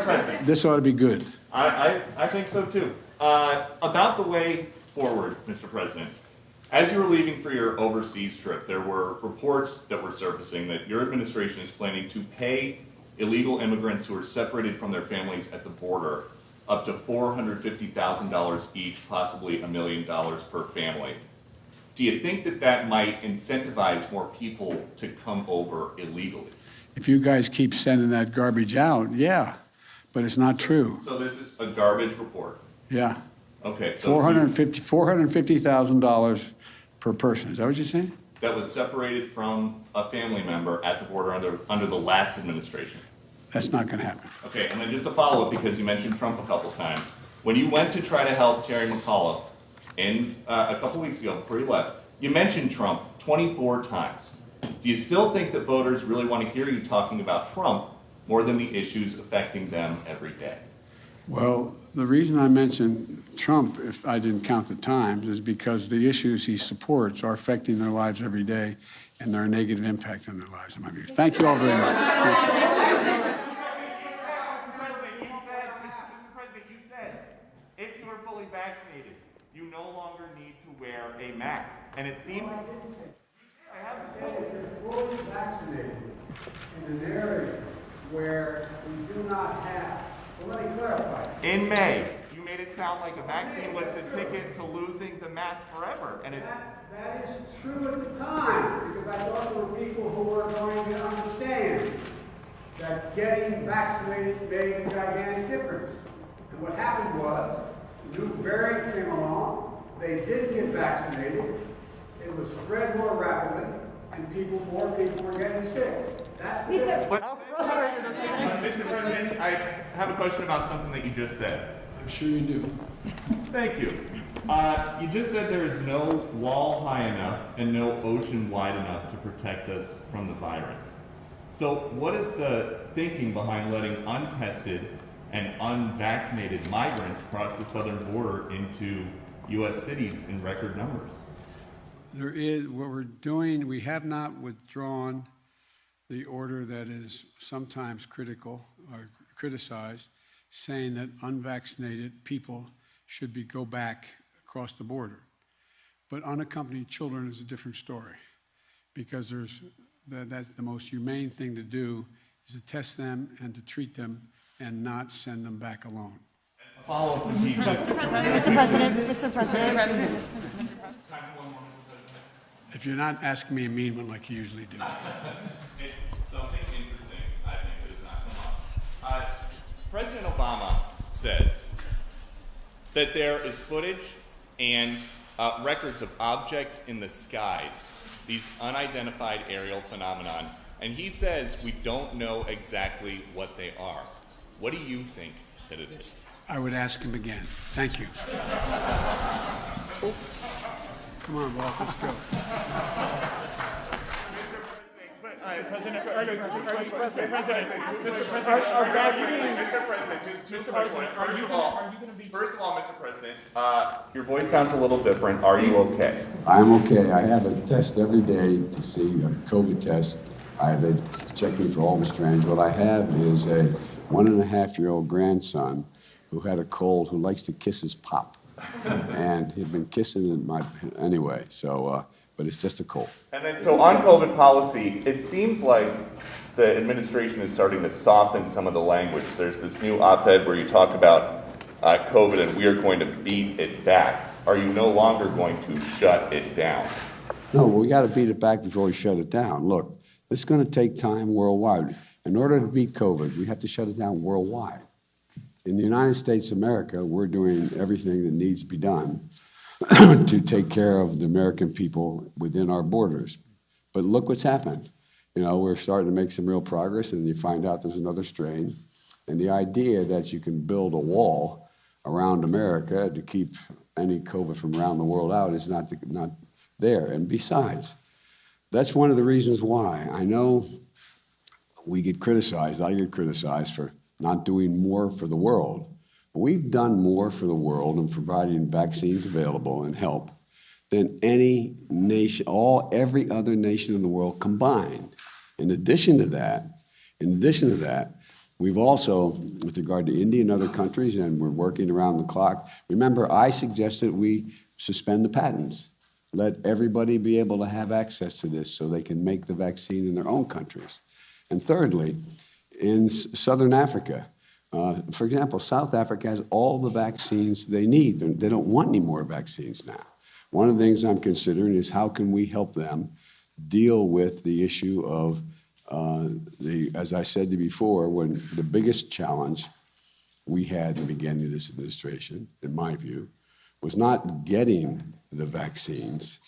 President. This ought to be good. I think so too. About the way forward, Mr. President, as you were leaving for your overseas trip, there were reports that were surfacing that your administration is planning to pay illegal immigrants who are separated from their families at the border up to $450,000 each, possibly $1 million per family. Do you think that that might incentivize more people to come over illegally? If you guys keep sending that garbage out, yeah, but it's not true. So this is a garbage report? Yeah. Okay. So $450,000 per person. Is that what you're saying? that was separated from a family member at the border under the last administration. That's not going to happen. Okay, and then just a follow-up, because you mentioned Trump a couple times. When you went to try to help Terry McAuliffe a couple weeks ago before you left, you mentioned Trump 24 times. Do you still think that voters really want to hear you talking about Trump more than the issues affecting them every day? Well, the reason I mentioned Trump, if I didn't count the times, is because the issues he supports are affecting their lives every day, and they're a negative impact on their lives, in my view. Thank you all very much. Mr. President, you said if you are fully vaccinated, you no longer need to wear a mask. And it seemed... I haven't said If you're fully vaccinated in an area where we do not have, well, let me clarify. In May, you made it sound like a vaccine was the ticket to losing the mask forever. And That is true at the time, because I thought there were people who were going to understand that getting vaccinated made a gigantic difference. And what happened was, the new variant came along, they didn't get vaccinated, it was spread more rapidly, and more people were getting sick. That's the difference. Mr. President, I have a question about something that you just said. I'm sure you do. Thank you. You just said there is no wall high enough and no ocean wide enough to protect us from the virus. So what is the thinking behind letting untested and unvaccinated migrants cross the southern border into U.S. cities in record numbers? There is, what we're doing, we have not withdrawn the order that is sometimes critical or criticized, saying that unvaccinated people should go back across the border. But unaccompanied children is a different story, because that's the most humane thing to do, is to test them and to treat them and not send them back alone. Follow-up is Mr. President. If you're not asking me a mean one like you usually do. It's something interesting, I think, that has not come up. President Obama says that there is footage and records of objects in the skies, these unidentified aerial phenomenon, and he says we don't know exactly what they are. What do you think that it is? I would ask him again. Thank you. Come on, Walt, let's go. First of all, Mr. President, your voice sounds a little different. Are you okay? I'm okay. I have a test every day to see a COVID test. They check me for all the strands. What I have is a 1.5-year-old grandson who had a cold, who likes to kiss his pop. And he'd been kissing anyway, so, but it's just a cold. And then, so on COVID policy, it seems like the administration is starting to soften some of the language. There's this new op-ed where you talk about COVID and we are going to beat it back. Are you no longer going to shut it down? No, we got to beat it back before we shut it down. Look, this is going to take time worldwide. In order to beat COVID, we have to shut it down worldwide. In the United States of America, we're doing everything that needs to be done to take care of the American people within our borders. But look what's happened. You know, we're starting to make some real progress, and you find out there's another strain. And the idea that you can build a wall around America to keep any COVID from around the world out is not there. And besides, that's one of the reasons why. I know we get criticized, I get criticized for not doing more for the world. But we've done more for the world in providing vaccines available and help than any nation, every other nation in the world combined. In addition to that, We've also, with regard to India and other countries, and we're working around the clock, remember I suggested we suspend the patents. Let everybody be able to have access to this so they can make the vaccine in their own countries. And thirdly, in Southern Africa, for example, South Africa has all the vaccines they need. They don't want any more vaccines now. One of the things I'm considering is how can we help them deal with the issue of as I said to you before, when the biggest challenge we had in the beginning of this administration, in my view, was not getting the vaccines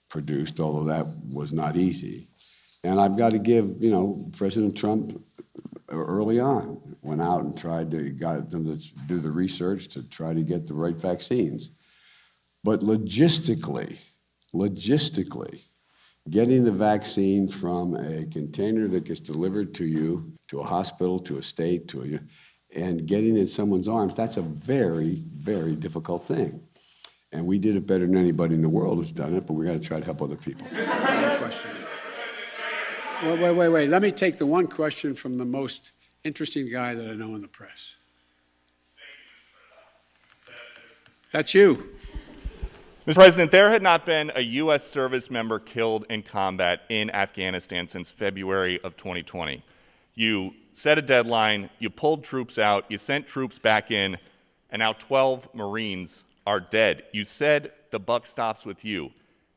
produced, although that was not easy. And I've got to give, President Trump early on went out and got them to do the research to try to get the right vaccines. But logistically, getting the vaccine from a container that gets delivered to you, to a hospital, to a state, and getting it in someone's arms, that's a very, very difficult thing. And we did it better than anybody in the world has done it, but we're going to try to help other people. Question. Wait. Let me take the one question from the most interesting guy that I know in the press. That's you. Mr. President, there had not been a U.S. service member killed in combat in Afghanistan since February of 2020. You set a deadline, you pulled troops out, you sent troops back in, and now 12 Marines are dead. You said the buck stops with you.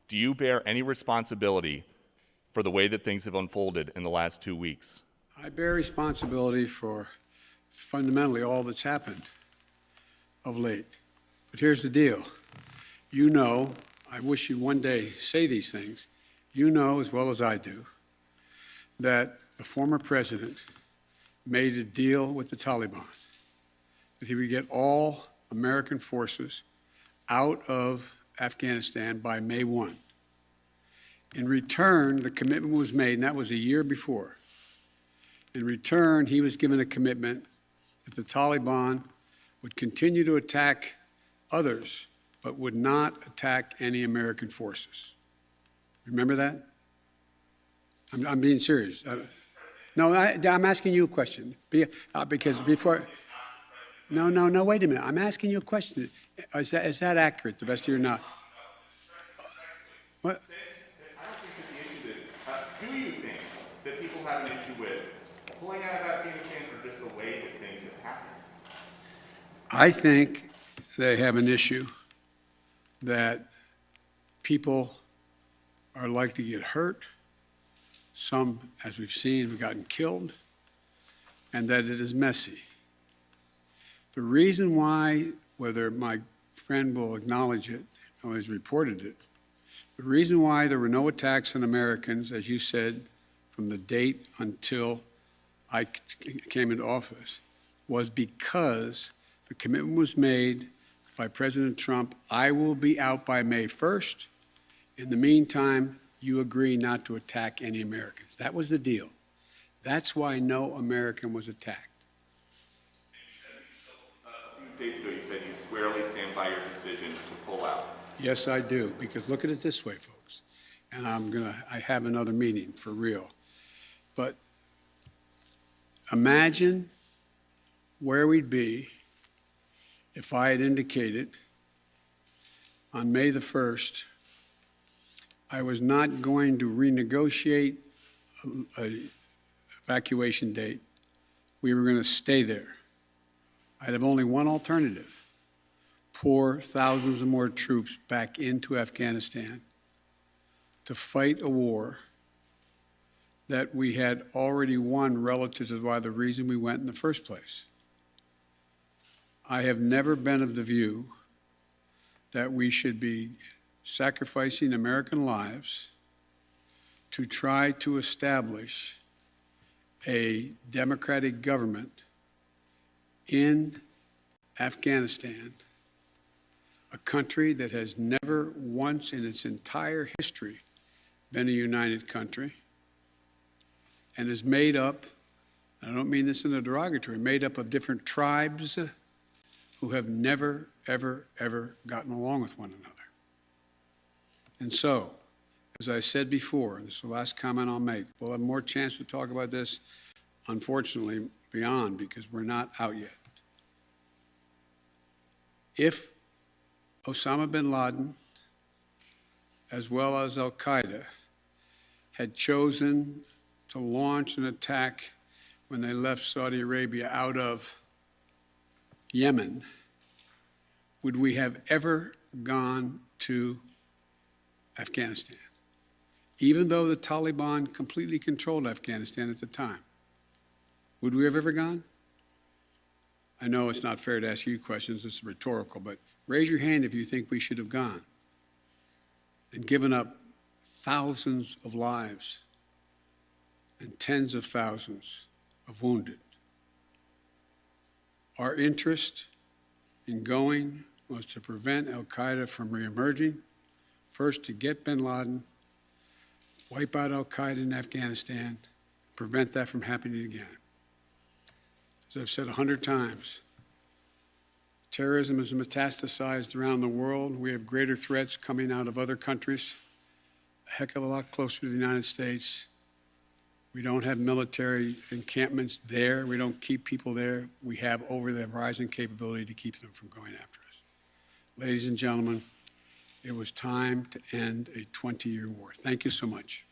Do you bear any responsibility for the way that things have unfolded in the last 2 weeks? I bear responsibility for fundamentally all that's happened of late. But here's the deal. You know, I wish you'd one day say these things. You know as well as I do that the former president made a deal with the Taliban that he would get all American forces out of Afghanistan by May 1. In return, the commitment was made, and that was a year before. In return, he was given a commitment that the Taliban would continue to attack others, but would not attack any American forces. Remember that? I'm being serious. No, I'm asking you a question. Because before... No, wait a minute. I'm asking you a question. Is that accurate, the best of your knowledge? What? I don't think that the issue that, do you think that people have an issue with pulling out of Afghanistan or just the way that things have happened? I think they have an issue that people are likely to get hurt. Some, as we've seen, have gotten killed, and that it is messy. The reason why, whether my friend will acknowledge it or has reported it, the reason why there were no attacks on Americans, as you said, from the date until I came into office, was because the commitment was made by President Trump. I will be out by May 1st. In the meantime, you agree not to attack any Americans. That was the deal. That's why no American was attacked. A few days ago, you said you squarely stand by your decision to pull out. Yes, I do, because look at it this way, folks, and I have another meeting for real. But imagine where we'd be if I had indicated on May the 1st I was not going to renegotiate an evacuation date. We were going to stay there. I'd have only one alternative: pour thousands of more troops back into Afghanistan to fight a war that we had already won relative to why the reason we went in the first place. I have never been of the view that we should be sacrificing American lives to try to establish a democratic government in Afghanistan, a country that has never once in its entire history been a united country and is made up, I don't mean this in a derogatory, made up of different tribes who have never, ever, ever gotten along with one another. And so, as I said before, and this is the last comment I'll make, we'll have more chance to talk about this, unfortunately, beyond because we're not out yet. If Osama bin Laden, as well as al-Qaeda, had chosen to launch an attack when they left Saudi Arabia out of Yemen, would we have ever gone to Afghanistan? Even though the Taliban completely controlled Afghanistan at the time, would we have ever gone? I know it's not fair to ask you questions, it's rhetorical, but raise your hand if you think we should have gone and given up thousands of lives and tens of thousands of wounded. Our interest in going was to prevent al-Qaeda from reemerging, first to get bin Laden, wipe out al-Qaeda in Afghanistan, prevent that from happening again. As I've said 100 times, terrorism is metastasized around the world. We have greater threats coming out of other countries, a heck of a lot closer to the United States. We don't have military encampments there. We don't keep people there. We have over-the-horizon capability to keep them from going after us. Ladies and gentlemen, it was time to end a 20-year war. Thank you so much.